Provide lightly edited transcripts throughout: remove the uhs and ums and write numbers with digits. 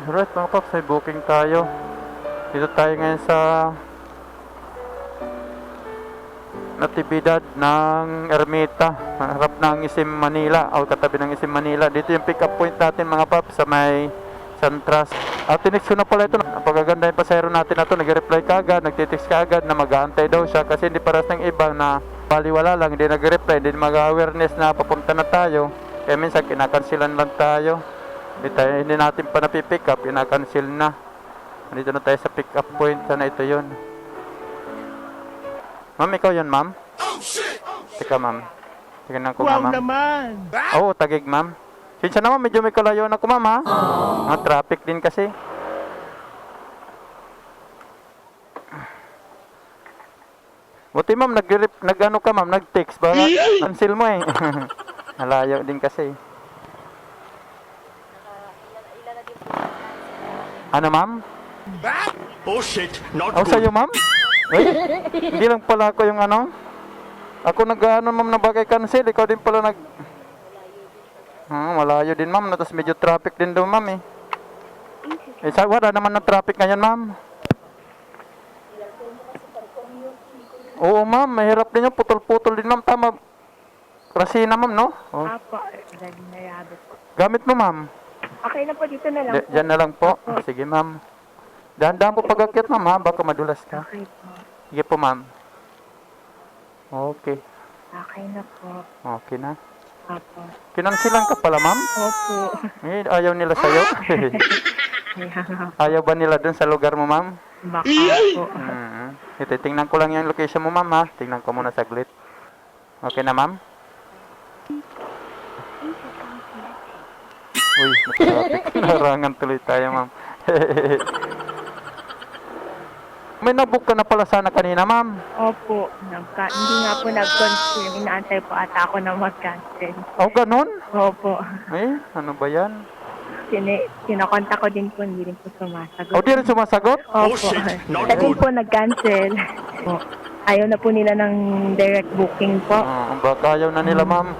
Alright mga paps, may booking tayo. Dito tayo ngayon sa Natividad ng Ermita, harap ng Isim Manila o katabi ng Isim Manila. Dito yung pick up point natin mga paps, sa may Santras. At tinext ko na pala ito. Napakaganda yung pasahero natin na ito. Nag-reply ka agad, nagtitext ka agad na mag-aantay daw siya, kasi hindi paras ng iba na baliwala lang, hindi nag-reply, hindi mag-awareness na papunta na tayo. Kaya minsan kinakansilan lang tayo. Hindi natin pa napipick up, kinakancel na. Dito na tayo sa pick up point. Sana ito yun. Ma'am, ikaw yun, ma'am? Teka, ma'am. Tingnan ko nga, Wow ma'am. naman! Oo, Tagig, ma'am. Sinsya naman, medyo may kalayo na ko, ma'am, ha? Traffic din kasi. Buti, ma'am, nag-ano ka, ma'am, nag-text. Baka cancel mo, eh. Nalayo din kasi. Ano, ma'am? Oh shit, not Oh, good. sa'yo, ma'am? Uy, hindi lang pala ako yung ano. Ako nag-ano, ma'am, na bagay cancel. Ikaw din pala malayo din, ma'am. Tapos medyo traffic din daw, ma'am, eh. Wala naman ng traffic ngayon, ma'am. Oo, ma'am. Mahirap din yung putol-putol din, ma'am. Tama. Rasina, ma'am, no? Oh. Apo, nagmayado po. Gamit mo, ma'am. Okay na po, dito na lang po. Diyan na lang po. Sige, ma'am. Dahan-dahan po pag-akyat, ma'am, ha? Baka madulas ka. Okay po. Sige po, ma'am. Okay. Okay na po. Okay na. Apo. Kinansilan ka pala, ma'am? Opo. Eh, ayaw nila sa'yo. Ayaw ba nila dun sa lugar mo, ma'am? Baka po. Ito, tingnan ko lang yung location mo, ma'am, ha? Tingnan ko muna saglit. Okay na, ma'am? Uy, matraffic. Narangan tuloy tayo, ma'am. May nabook ka na pala sana kanina, ma'am. Opo. Hindi nga po nag-confirm. Inaantay po ata ako na mag-cancel. Oh, ganun? Opo. Eh, ano ba yan? Kinakontak ko din po, hindi rin po sumasagot. Oh, di rin sumasagot? Opo. shit, not Kasi good. po nag-cancel. Ayaw na po nila ng direct booking po. Baka ayaw na nila, ma'am.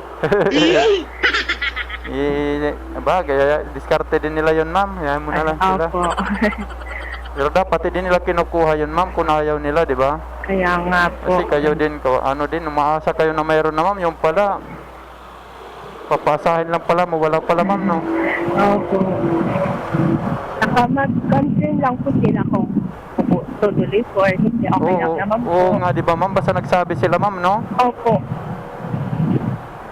Kaya diskarte din nila yun, ma'am. Ayaw mo na lang sila. Opo. Pero dapat din nila kinukuha yun, ma'am, kung ayaw nila, di ba? Kaya nga po. Kasi kayo din, umaasa kayo na mayroon na, ma'am. Yung pala, papasahin lang pala, mawala pala, ma'am, no? Opo. Saka mag-confirm lang po sila kung tuloy po or hindi. Okay lang naman po. Oo nga, di ba, ma'am? Basta nagsabi sila, ma'am, no? Opo.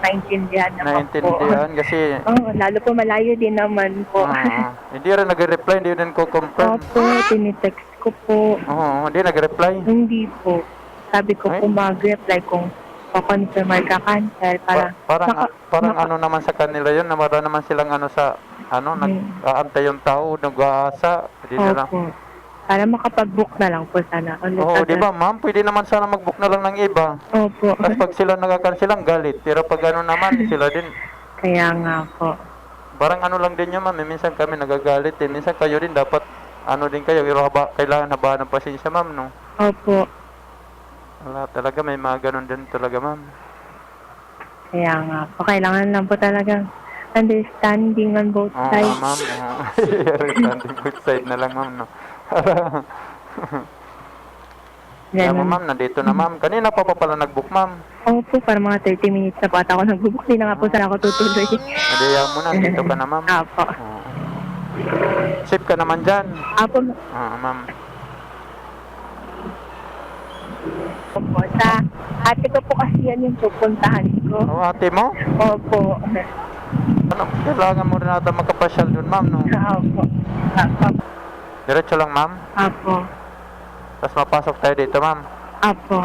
Naintindihan naman po. Naintindihan kasi Lalo po malayo din naman po. hindi rin nag-reply, hindi rin ko confirm. Opo, tinitext ko po. Oo, hindi nag-reply. Hindi po. Sabi ko Ay? kung mag-reply kung pa-confirm or ka-cancel. Parang ano naman sa kanila yun, na meron naman silang nag-aantay yung tao, nag-aasa. Hindi na lang. Opo. Para makapag-book na lang po sana. Oo, di ba, ma'am? Pwede naman sana mag-book na lang ng iba. Opo. Tapos pag sila nagkakansilang galit. Pero pag ano naman, sila din. Kaya nga po. Parang ano lang din yun, ma'am. Minsan kami nagagalit din. Minsan kayo din dapat, din kayo. Kailangan habaan ng pasensya, ma'am, no? Opo. Wala talaga, may mga ganun din talaga, ma'am. Kaya nga po. Kailangan lang po talagang understanding on both Oo, sides. ma'am. Understanding good side na lang, ma'am, no? Kaya mo, ma'am, nandito na, ma'am. Kanina pa pala nag-book, ma'am. Opo, para mga 30 minutes na po ata ako nag-book. Hindi na nga po sana ako tutuloy. Nadaya mo na, dito ka na, ma'am. Apo. Oo. Safe ka naman dyan. Apo. Ma'am. Opo. Sa ate ko po kasi yan yung pupuntahan ko. Ate mo? Opo. Kailangan mo rin ata makapasyal dun, ma'am, no? Opo. Apo. Diretso lang, ma'am. Apo. Tapos mapasok tayo dito, ma'am. Apo.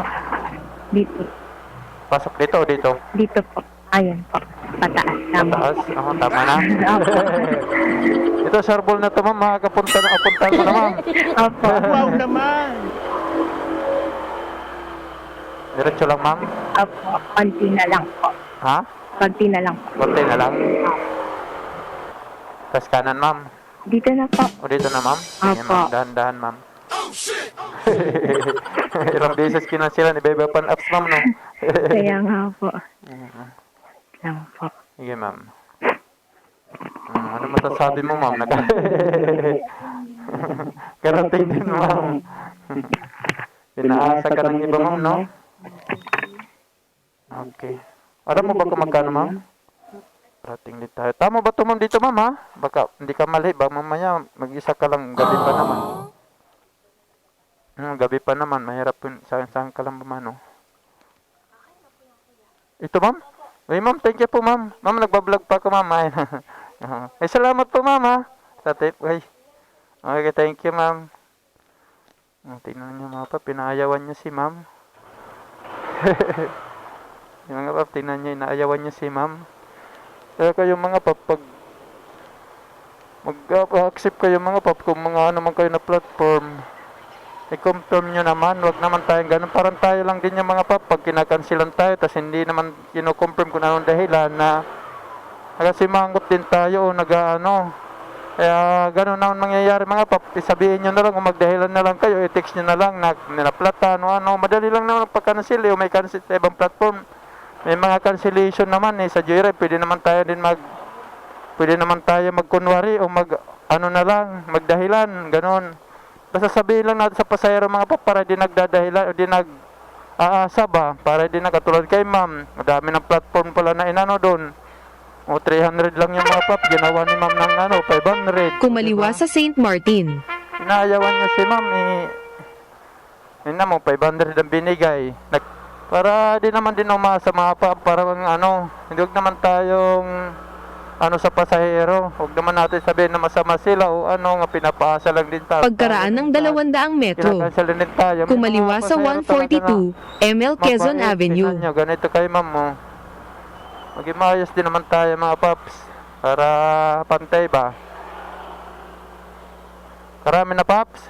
Dito. Pasok dito o dito? Dito po. Ayun po. Pataas. Tama. Pataas? Oo, tama na. Opo. Ito, sharbol na to, ma'am. Makakapunta ko na, ma'am. Opo. Wow naman! Diretso lang, ma'am. Opo. Konti na lang po. Ha? Konti na lang po. Konti na lang. Tapos kanan, ma'am. Dito na po. O dito na, ma'am. Sige, Apo. ma'am. Dahan-dahan, ma'am. Ilang beses kinansilan, iba-iba pan apps, ma'am, no? Kaya nga po. Lang po. Sige, ma'am. Ano masasabi mo, ma'am? Karating din, ma'am. Pinaasa ka ng iba, ma'am, no? Okay. Alam mo ba kung magkano, ma'am? Parating din tayo. Tama ba ito, ma'am, dito, ma'am, ha? Baka hindi ka mali. Baka mamaya mag-isa ka lang. Gabi pa naman. Gabi pa naman. Mahirap yun. Saan ka lang ba, no? Ito, ma'am? Uy, ma'am, thank you po, ma'am. Ma'am, nagbablog pa ako, ma'am. Ay, salamat po, ma'am, ha? Sa tip. Ay. Okay, thank you, ma'am. Tingnan niyo, mga pap. Pinaayawan niyo si ma'am. Yung mga pap, tingnan niyo. Inaayawan niyo si ma'am. Kaya kayo, mga pap, pag mag-accept kayo, mga pap, kung mga ano man kayo na platform, i-confirm nyo naman, wag naman tayong ganun. Parang tayo lang din yung mga pap, pag kinakansilan tayo, tas hindi naman kino-confirm kung anong dahilan na nagasimangot din tayo o nag-ano. Kaya ganun naman mangyayari, mga pap, isabihin nyo na lang, kung magdahilan na lang kayo, i-text nyo na lang, na ninaplatan o ano, madali lang naman pagka-cancel, o may cancel sa ibang platform. May mga cancellation naman sa Joyride, pwede naman tayo magkunwari o ano na lang, magdahilan, ganun. Basta sabihin lang natin sa pasahero, mga pap, para di nagdadahilan o di nag-aasa ba, para di nakatulad kay ma'am. Madami ng platform pala na inano doon. O 300 lang yung mga pap, ginawa ni ma'am ng 500. Kumaliwa sa St. Martin. Inaayawan niya si ma'am yun na mo, 500 ang binigay. Para di naman din umasa mga pap, parang hindi wag naman tayong sa pasahero. Huwag naman natin sabihin na masama sila o nga pinapaasa lang din tayo. Pagkaraan ng 200 metro. Kinakansel din tayo. May Kumaliwa mga sa pasahero talaga 142 ML Quezon mapait. Avenue. Tingnan nyo, ganito kayo, ma'am mo. Maging maayos din naman tayo, mga paps, para pantay ba. Karami na, paps.